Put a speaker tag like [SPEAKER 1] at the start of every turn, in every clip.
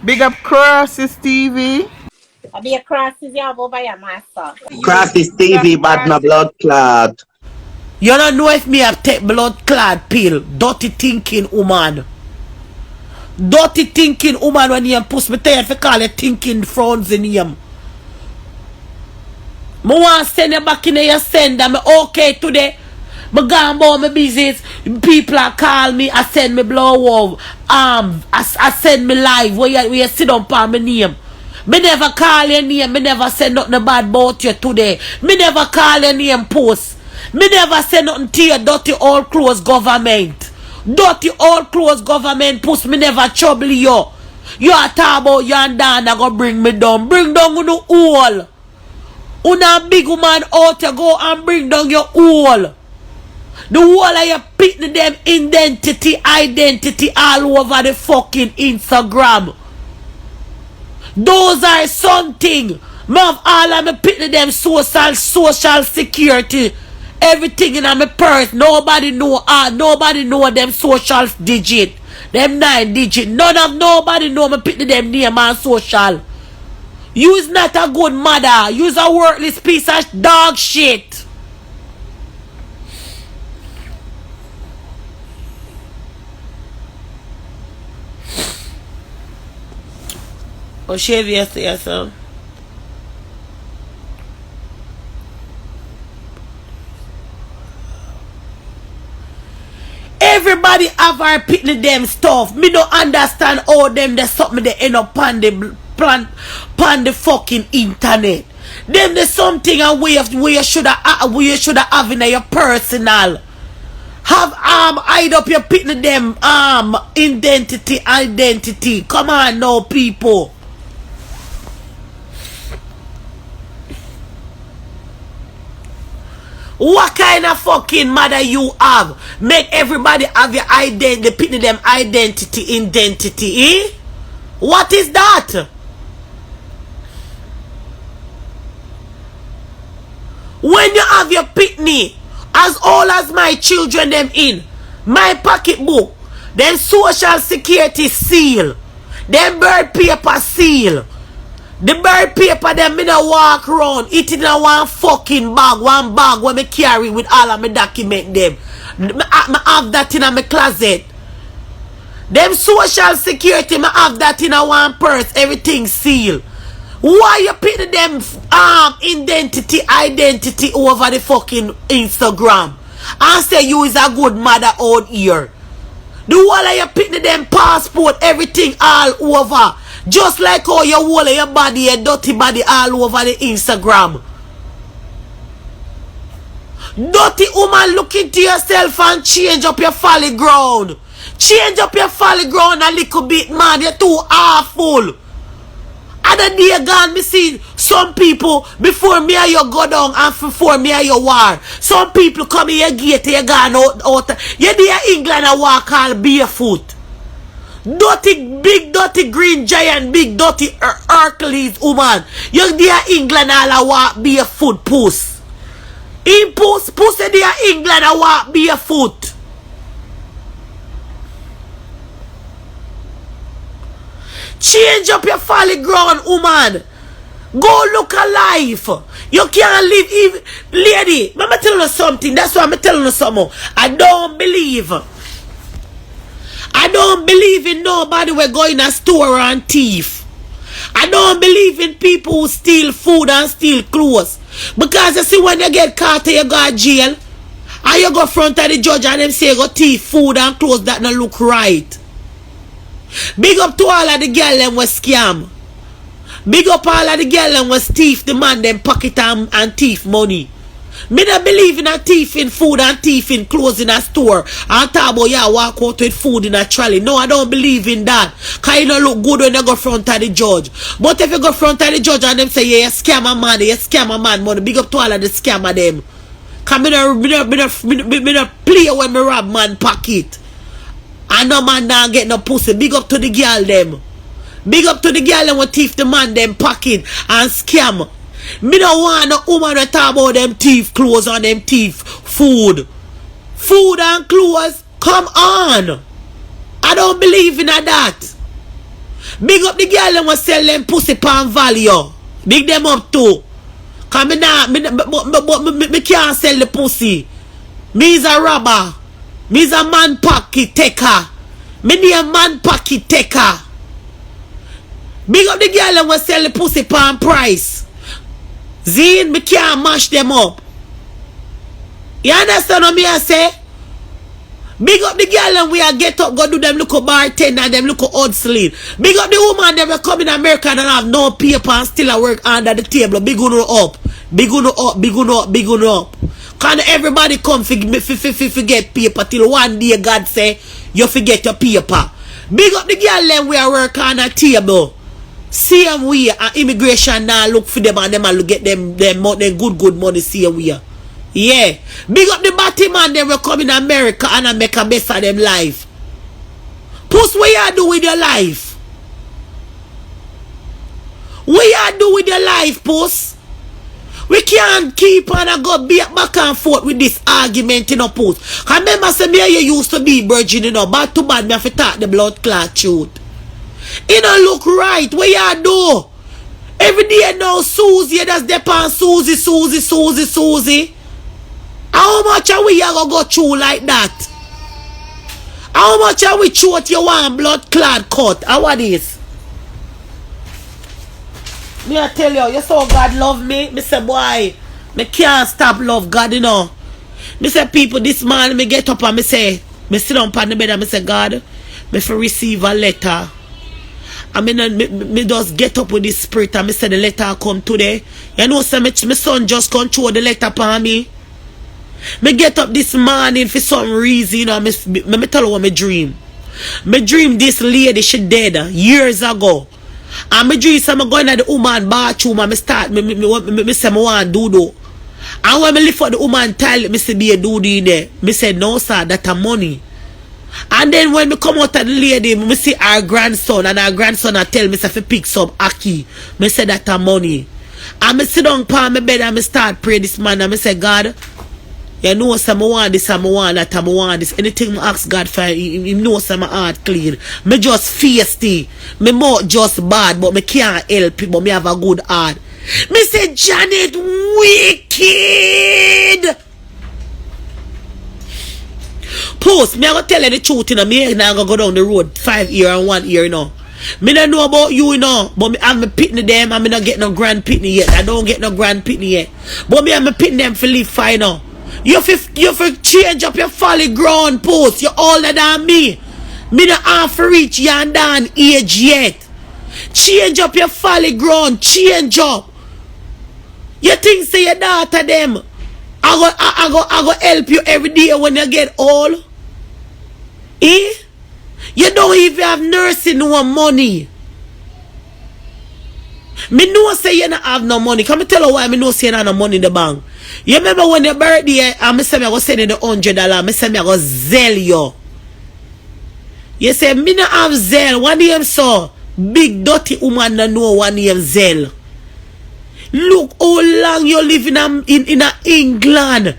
[SPEAKER 1] Big up Crosses TV.
[SPEAKER 2] I be a crosses you have over your master.
[SPEAKER 3] Crafty Stevie, bad my blood clot.
[SPEAKER 4] You don't know if me have take blood clad pill. Dirty thinking woman. Dirty thinking woman when you push me tired for call it thinking frowns in him. Me want to send you back in your sender. Me okay today. Me gone about my business. People are call me. I send me blow up. I send me live. Where you sit down on my name. Me never call your name. Me never say nothing bad about you today. Me never call your name Puss. Me never say nothing to your dirty old clothes government. Dirty old clothes government Puss. Me never trouble you. You are talking about you and Dan that go bring me down. Bring down the whole. Una big woman out you go and bring down your whole. The whole of you picking them identity all over the fucking Instagram. Those are something. Me have all of me picking them social security. Everything in my purse. Nobody know them social digit. Them 9 digit. Nobody know me picking them name and social. You's not a good mother. You's a worthless piece of dog shit. Oh, shave yourself. Everybody have our picking them stuff. Me don't understand all them there's something they end up on the fucking internet. Them there's something and where you should have in your personal. Have hide up your picking them identity. Come on now, people. What kind of fucking mother you have? Make everybody have your identity, picking them identity, eh? What is that? When you have your pitney, as old as my children them in, my pocketbook, them social security seal, them bird paper seal, the bird paper them me no walk around, it in a one fucking bag, one bag where me carry with all of my document them. I have that in my closet. Them social security, me have that in a one purse, everything seal. Why you putting them identity over the fucking Instagram and say you is a good mother out here? The whole of you putting them passport, everything all over. Just like how you whole of your body, your dirty body all over the Instagram. Dirty woman, look into yourself and change up your folly ground. Change up your folly ground a little bit, man. You're too awful. Other day gone, me see some people before me and you go down and before me and you war. Some people come in your gate, you gone out. You there England and walk all barefoot. Big dirty green giant, big dirty Hercules woman. You there England all walk barefoot Puss. In Puss there England and walk barefoot. Change up your folly ground, woman. Go look alive. You can't live even. Lady, I'm telling you something. That's why I'm telling you something. I don't believe in nobody who go in a store and thief. I don't believe in people who steal food and steal clothes. Because you see when you get caught you go to jail and you go front of the judge and them say you go thief food and clothes that don't look right. Big up to all of the girl them was scam. Big up all of the girl them was thief the man them pocket and thief money. Me not believe in a thief in food and thief in clothes in a store and talk about you walk out with food in a trolley. No, I don't believe in that. Cause you don't look good when you go front of the judge. But if you go front of the judge and them say yeah, you scam a man, you scam a man money. Big up to all of the scammer them. Cause me not play when me rob man pocket. And no man now get no pussy. Big up to the girl them. Big up to the girl them who thief the man them pocket and scam. Me don't want no woman to talk about them thief clothes and them thief food. Food and clothes, come on. I don't believe in that. Big up the girl them was sell them pussy pan value. Big them up too. Cause me can't sell the pussy. Me is a robber. Me is a man pocket taker. Me need a man pocket taker. Big up the girl them was sell the pussy pan price. Zine, me can't mash them up. You understand what me I say? Big up the girl and we are get up, go do them little bartender and them little odd sleep. Big up the woman that will come in America and have no paper and still a work under the table. Big uno up. Big uno up, big uno up, big uno up. Can everybody come forget paper till one day God say you forget your paper. Big up the girl and we are work on a table. Same way and immigration now look for them and them and get them good money same way. Yeah. Big up the batty man, they will come in America and I make a mess of them life. Puss, what you do with your life? What you do with your life, Puss? We can't keep on and go back and forth with this argument, you know, Puss. I remember some year you used to be virgin, you know, bad to bad, me have to talk the blood clot truth. It don't look right. What you do? Every day now, Suzie, that's the pan Suzie. How much are we gonna go through like that? How much are we through what you want blood clot cut? How what is? Me I tell you, you saw God love me. Me say boy, me can't stop love God, you know. Me say people this morning me get up and me say, me sit down on the bed and me say God, me for receive a letter. I mean, me just get up with this spirit and me say the letter come today. You know, say my son just control the letter upon me. Me get up this morning for some reason, you know, me tell you what me dream. Me dream this lady, she dead years ago. And me dream say me going to the woman bathroom and me start, me say me want do. And when me lift up the woman toilet, me say be a do in there. Me say no sir, that's a money. And then when me come out of the lady, me see her grandson and her grandson I tell me say fi pick some aki. Me say that's a money. And me sit down on my bed and me start pray this man and me say God, you know some I want this and I want that and I want this. Anything I ask God for, he knows my heart clean. Me just feisty. Me mouth just bad, but me can't help it, but me have a good heart. Me say Janet wicked. Puss, me I go tell you the truth, you know. Me now go down the road 5 years and 1 year, you know. Me don't know about you, you know, but me have me pitney them and me not get no grand pitney yet. I don't get no grand pitney yet. But me have me pitney them for live fine now. You fi change up your folly ground, Puss. You're older than me. Me not half reach your damn age yet. Change up your folly ground. Change up. You think say your daughter them I go help you every day when you get old? Eh? You don't even have nursing no money. Me know say you not have no money. Come tell you why me know say you not have no money in the bank. You remember when your birthday and me say me go send you the $100, me say me go zell you. You say me not have zell. One name so big dirty woman no know one name zell. Look how long you live in England.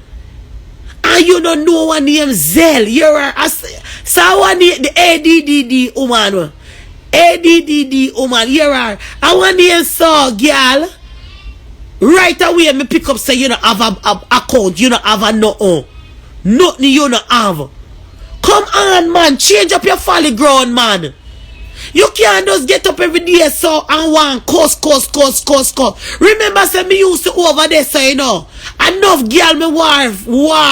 [SPEAKER 4] And you don't know one name zell. You're a so one the ADDD woman. ADDD woman. You're a one name so girl. Right away, me pick up say you don't have a account, you don't have a no. Nothing you don't have. Come on, man, change up your folly ground, man. You can't just get up every day so and one cuss. Remember, say me used to over there, so you know. Enough girl me war,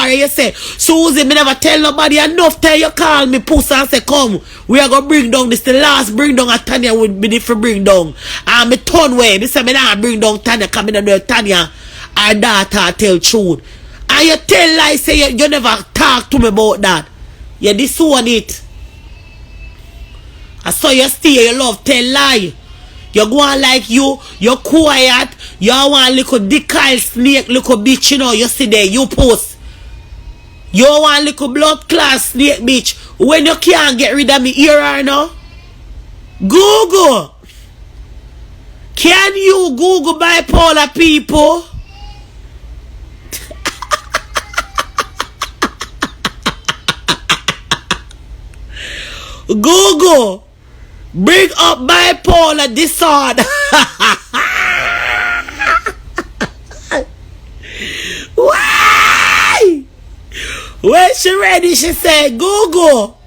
[SPEAKER 4] you say. Suzie, me never tell nobody. Enough time you call me Puss and say, come, we are going to bring down this. The last bring down a Tanya would be different bring down. And me turn way. Me say, me not bring down Tanya, coming in there, Tanya, our daughter tell truth. And you tell lies, say you never talk to me about that. You disown it. I saw you stay, you love tell lie. You go on like you're quiet. You want little decal snake, little bitch, you know. You see there, you post. You want little blood class snake bitch. When you can't get rid of me here or no? Google. Can you Google bipolar people? Google. Bring up bipolar disorder. Why? When she ready, she said, Google,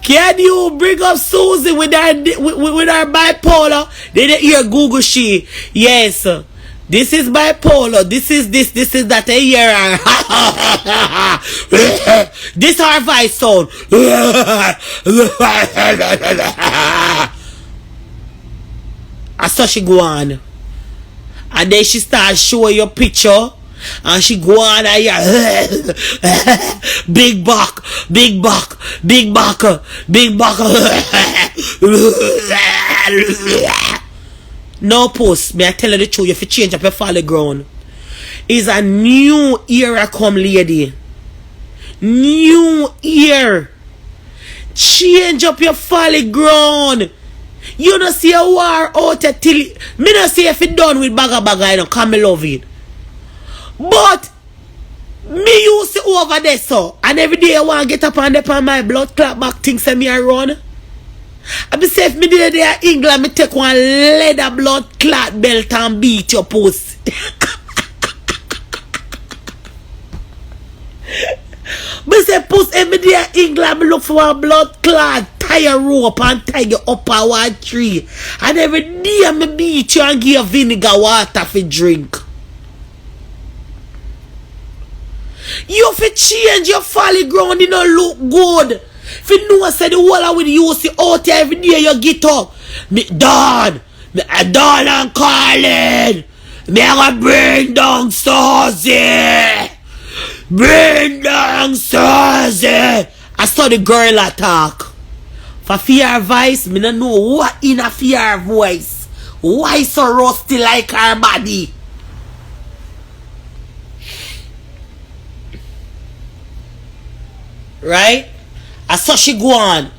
[SPEAKER 4] can you bring up Susie with her bipolar? Then they hear Google she. Yes. This is bipolar. This is that. I hear her. This her voice sound. I saw she go on. And then she start showing your picture. And she go on and hear big back, big back, big back, big back. No, Puss, may I tell you the truth, if you change up your folly ground, is a new era come, lady. New year. Change up your folly ground. You don't see a war out there till me not see if it done with baga, you know, come me love it. But me used to over there so, and every day I want to get up and dip on my blood clot back things and me I run. I be say if me did there in England, me take one leather blood clot belt and beat your puss. Me say puss every day in England, me look for a blood clot, tie a rope and tie you up a one tree. And every day me beat you and give you vinegar water for drink. You fi change your folly ground, you know look good. If you know say the whole with you see out here every day you get up. Me Dawn and Colin. Me I gonna bring down Suzie. Bring down Suzie. I saw the girl attack. For fear voice, me no know what in a fear voice. Why so rusty like her body? Right? I saw she go on.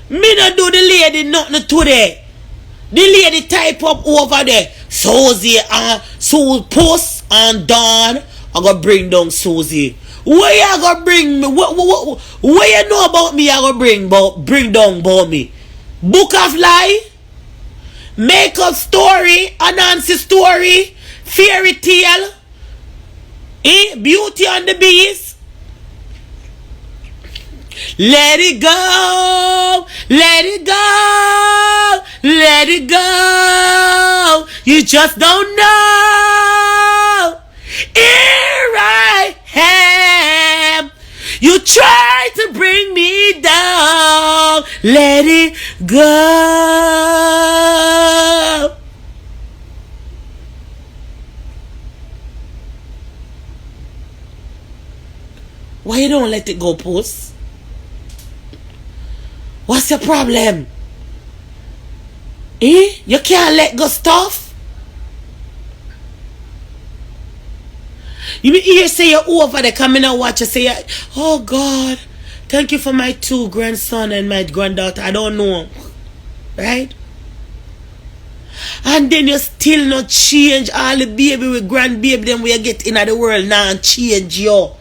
[SPEAKER 4] Me not do the lady nothing today. The lady type up over there. Suzie and Puss and Dawn. I gonna bring down Suzie. Where you gonna bring me? What you know about me? I gonna bring down about me. Book of lie, makeup story, Anansi story, fairy tale, Beauty and the Beast. Let it go, let it go, let it go. You just don't know. Here I am. You try to bring me down. Let it go. Why you don't let it go, Puss? What's your problem? You can't let go stuff? You hear say you're over there coming and watch you say, oh God, thank you for my 2 grandson and my granddaughter. I don't know. Right? And then you still not change all the baby with grandbaby then we get in the world now and change you.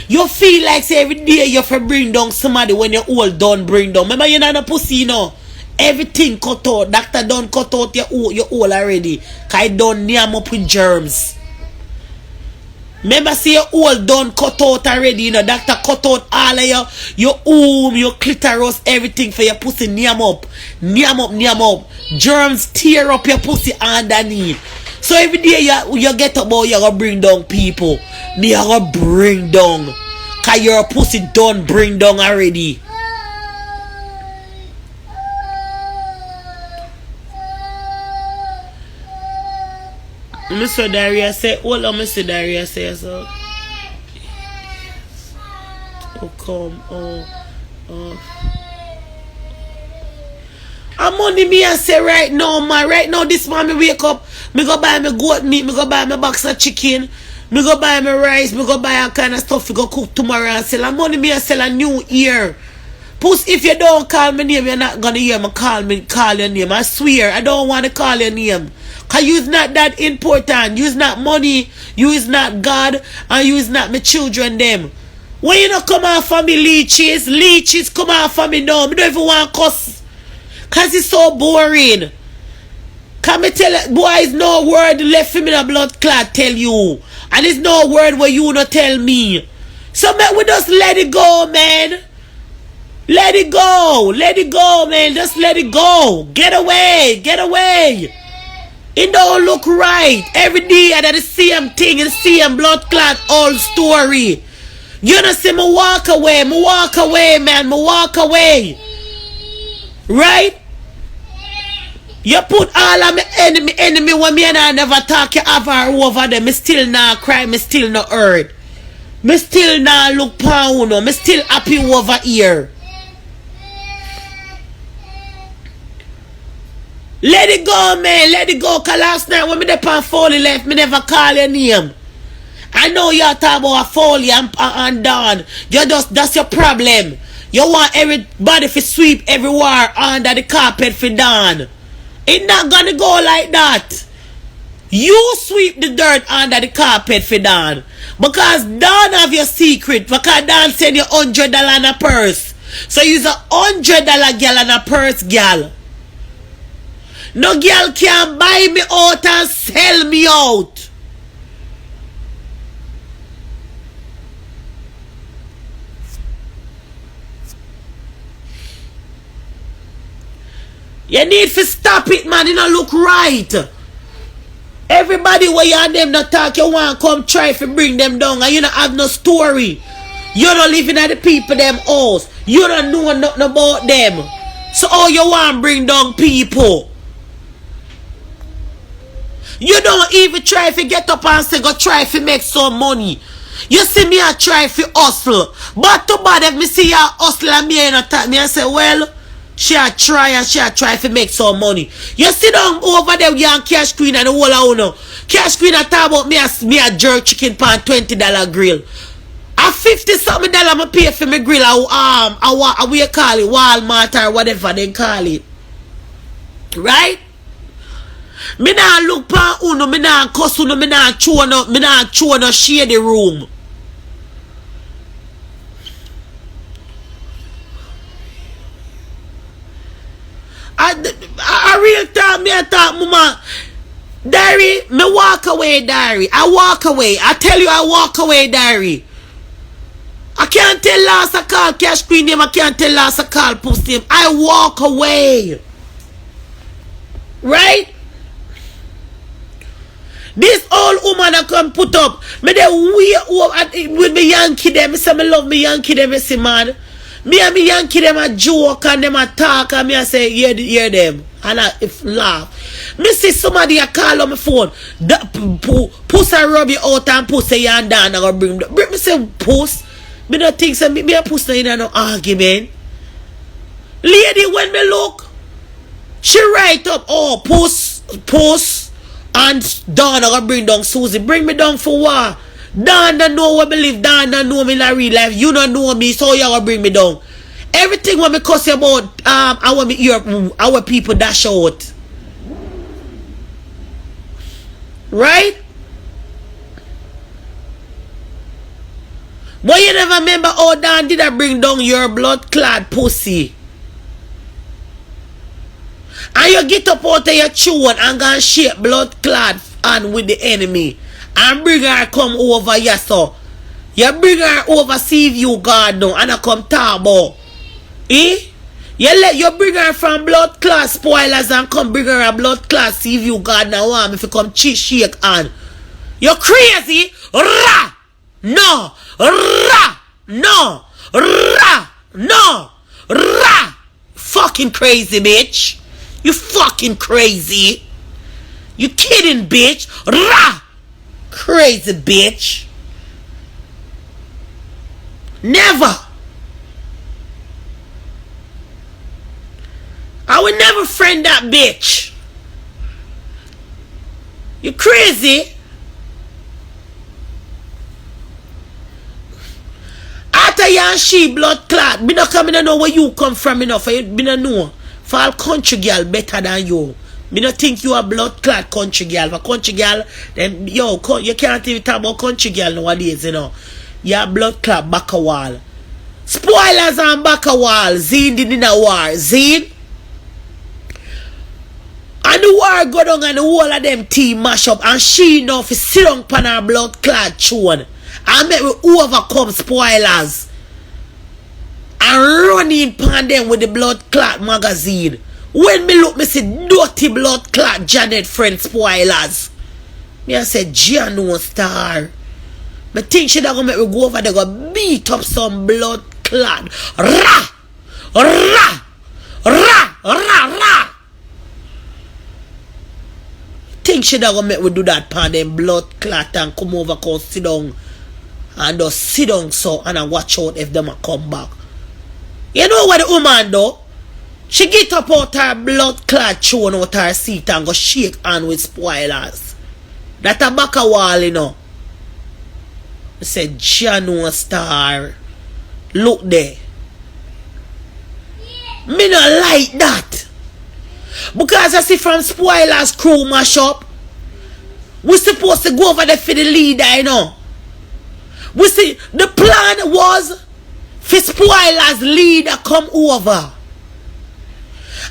[SPEAKER 4] You feel like say every day you have to bring down somebody when you're all done bring down. Remember you're not a pussy, you know. Everything cut out. Doctor done cut out your all already. Cause I done name up with germs. Remember say your all done cut out already, you know. Doctor cut out all of your womb, your clitoris, everything for your pussy name up. Name up. Germs tear up your pussy underneath. So every day you get up, boy, you're gonna bring down people. Me, I'm gonna bring down. Cause your pussy done bring down already. Mr. Daria say, hold on, Mr. Daria say so. Oh, come, I'm money me I say right now, man. Right now, this man me wake up. Me go buy me goat meat. Me go buy me box of chicken. Me go buy me rice. Me go buy all kind of stuff. We go cook tomorrow and sell. And money me I sell a new year. Puss, if you don't call me name, you're not gonna hear me call your name. I swear, I don't want to call your name. Cause you is not that important. You is not money. You is not God. And you is not my children them. When you not come off for me leeches come off for me now. Me don't even want to cuss. Cause it's so boring. Can me tell you, boys, no word left for me in a blood clot tell you. And there's no word where you not tell me. So man, we just let it go, man. Let it go. Let it go, man. Just let it go. Get away. Get away. It don't look right. Every day I the same thing, the same blood clot old story. You know see me walk away. Me walk away, man. Me walk away. Right? You put all of my enemy when me and I never talk you over over them. Me still not cry, me still not hurt. Me still not look pound, me still happy over here. Let it go, man, let it go. Cause last night when me dey on Foley left, me never call your name. I know you're talking about Foley and Don. That's your problem. You want everybody to sweep everywhere under the carpet for Don. It's not gonna go like that. You sweep the dirt under the carpet for Don. Because Don have your secret. Because Don send you $100 in a purse. So you's a $100 girl and a purse girl. No girl can buy me out and sell me out. You need to stop it, man. It don't look right. Everybody where you and them not talk, you want to come try to bring them down and you don't have no story. You don't living at the people them house. You don't know nothing about them. So all you want to bring down people. You don't even try to get up and say go try to make some money. You see me I try to hustle. But too bad if me see you hustle and me ain't attack me and say, well, she a try and she a try to make some money. You sit down over there with your Cash Queen and the whole of uno. Cash Queen a talk about me a jerk chicken pan $20 grill. A $50-something I pay for me grill. We call it Walmart or whatever they call it. Right? Me nah look pa uno, me nah cuss uno, me nah chew no shade the room. I real talk, me I talk, mama. Diary, me walk away, diary. I walk away. I tell you, I walk away, diary. I can't tell last I call Cash Queen name. I can't tell last I call Puss name. I walk away. Right? This old woman that come put up. Me they way with me Yankee them. Me say me love me Yankee them. Me say man. Me and me Yankee them a joke and them a talk and me a say hear them. And I laugh. Me see somebody a call on my phone. Puss a rub you out and Puss say you and Dan I go bring them. Me say Puss. Me don't think so. Me and Puss in no argument. Lady when me look. She write up. Oh Puss. And Dawn I gonna bring down Suzie. Bring me down for what? Dawn don't know what me live. Dawn don't know me in real life. You don't know me, so you gonna bring me down. Everything what me cuss you about, I want me hear our people dash out. Right? But you never remember how Dawn did I bring down your blood clad pussy? And you get up out of your tune and go and shake blood clad and with the enemy. And bring her come over here so. You bring her over see if you God now and I come talk about. Eh? You bring her from blood class spoilers and come bring her a blood class see if you God now want if you come cheat shake and. You crazy? Ra! No! Ra! No! Ra! No! Ra! Fucking crazy bitch. You fucking crazy. You kidding, bitch. Rah! Crazy bitch. Never. I would never friend that bitch. You crazy. After you and she blood clot, me not coming to know where you come from enough. Me not know. For all country girl better than you. Me not think you a blood clot country girl. For country girl, then yo, you can't even talk about country girl nowadays, you know. Your blood clot back a wall. Spoilers on back a wall. Zine did in a war. Zine. And the war go down and the whole of them team mash up. And she know if sit down pan her blood clot tune. And make we overcome spoilers. And run in pan them with the blood clot magazine. When me look, me see dirty blood clot Janet friend spoilers. Me I say Jano star. Me think she da gonna make me go over there go beat up some blood clot. Ra! Ra! Ra! Ra! Ra! Think she da gonna make we do that pan them blood clot and come over come sit down. And just sit down so and I watch out if them a come back. You know what the woman do? She get up out her blood clot chone out her seat and go shake hand with spoilers. That a back a wall, you know. I said, Jano star. Look there. Me not like that. Because I see from spoilers crew mash up. We supposed to go over there for the leader, you know. We see the plan was for spoilers leader come over.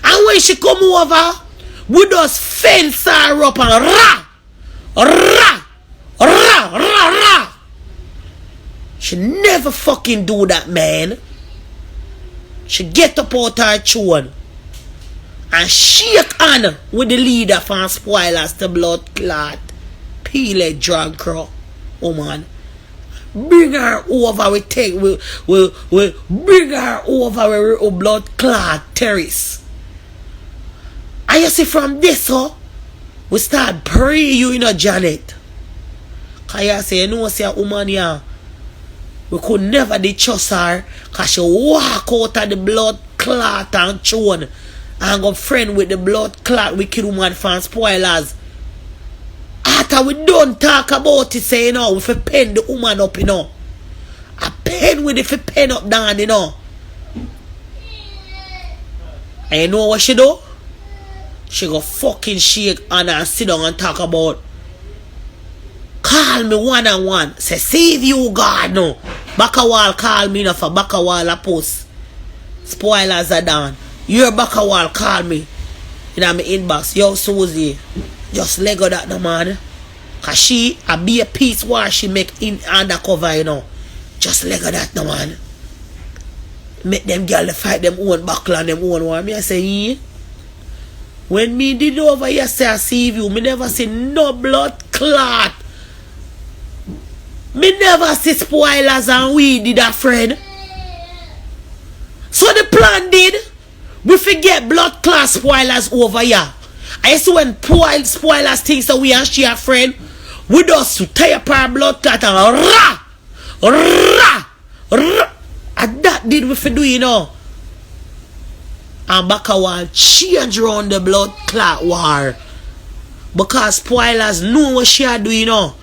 [SPEAKER 4] And when she come over, we just fence her up and rah! Rah! Rah! Rah! Rah! She never fucking do that, man. She get up out her tune and shake hand with the leader from spoilers to blood clot. Peel a drug crow. Woman. Bring her over, we bring her over with blood clot terrace. And you see from this, we start praying you, you know, Janet. Cause you say, you know, see a woman here, we could never trust her, cause she walk out of the blood clot and chone and go friend with the blood clot wicked woman from spoilers. After we don't talk about it, say, you know, we fi pen the woman up, you know. A pen with it fi pen up down, you know. And you know what she do? She go fucking shake and sit down and talk about. Call me one on one. Say, save you, God, no. Back a wall call me, no, for back a wall a post. Spoilers are down. Your back a wall call me. In my inbox. Yo, Suzie. Just Lego that, no, man. Cause she a be a piece where she make in undercover, you know. Just Lego that, no, man. Make them girl fight them own buckle and them own war. Me I say, yeah. When me did over yesterday, I see you. Me never see no blood clot. Me never see spoilers and we did a friend. So the plan did. We forget blood clot spoilers over here. I see when spoilers think so we and she a friend. We just tie up our blood clot and rah! Rah! Rah! And that did we for do, you know. And back a wall change around the blood clot war. Because spoilers know what she a do, you know.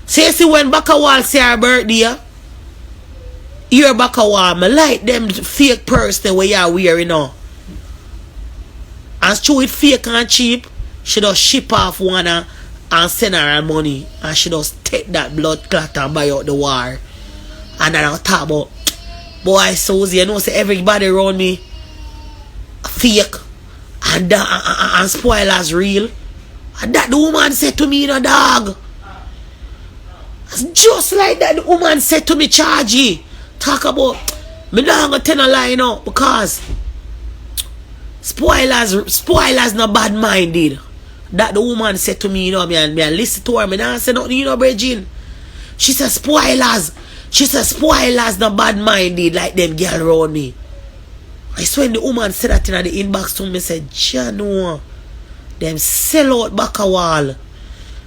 [SPEAKER 4] See when back a wall say her birthday, your back a wall, me like them fake person where you are wearing, you know. And show it fake and cheap, she just ship off one and send her money. And she just take that blood clot and buy out the war. And then I'll talk about, boy, Suzie, you know, say everybody around me fake and spoilers real. And that the woman said to me, you know, dog. Just like that the woman said to me, Chargy. Talk about, me not gonna tell a lie, you know, because spoilers not bad minded. That the woman said to me, you know, me I listen to her, me not say nothing, you know, Bridging. She said spoilers not bad minded like them girl around me. I swear the woman said that in the inbox to me, said, Jano, them sell out back a wall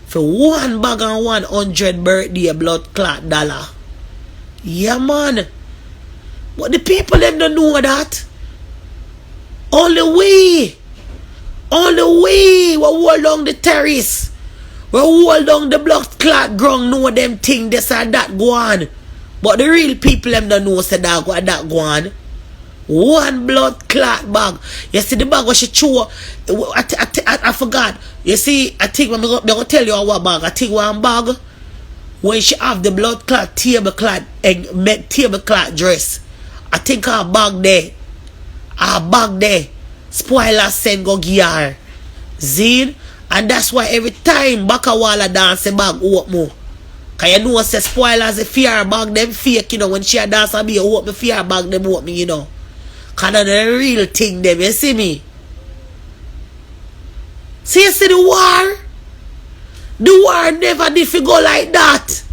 [SPEAKER 4] for one bag and 100 birthday blood clot dollar. Yeah, man. But the people them don't know that. Only we we hold down the terrace. We hold down the blood clot ground know them thing this and that go on. But the real people them don't know say that go on. One blood clot bag. You see the bag what she chew. I forgot. You see, I think I'm gonna tell you what bag. I think one bag when she have the blood clot tablecloth and tablecloth dress. I think her bag there. Her bag there. Spoiler send go give her. Zine? And that's why every time Bakawala dance a bag open. Cause you know say spoilers a fear bag them fake, you know, when she a dance and be open fear bag them open, you know. Cause that's the real thing them, you see me? See you see the war? The war never did go like that.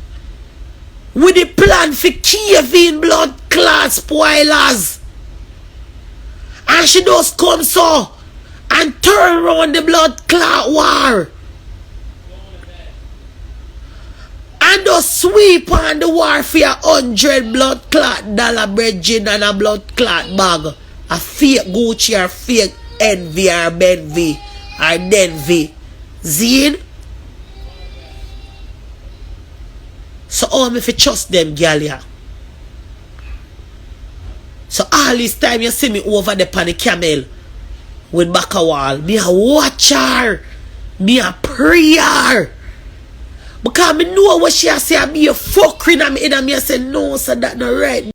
[SPEAKER 4] With the plan for cave in blood clot spoilers. And she just come so and turn around the blood clot war. And just sweep on the war for $100 blood clot dollar bread gin and a blood clot bag. A fake Gucci or fake Envy or Benvy or Denvy. Zine? So how me fi trust them gal ya? So all this time you see me over the pan the camel with Bakawal, me a watch her, me a pray her. Because me know what she a say, I be a fuckery in me head and me a say no, so that not right.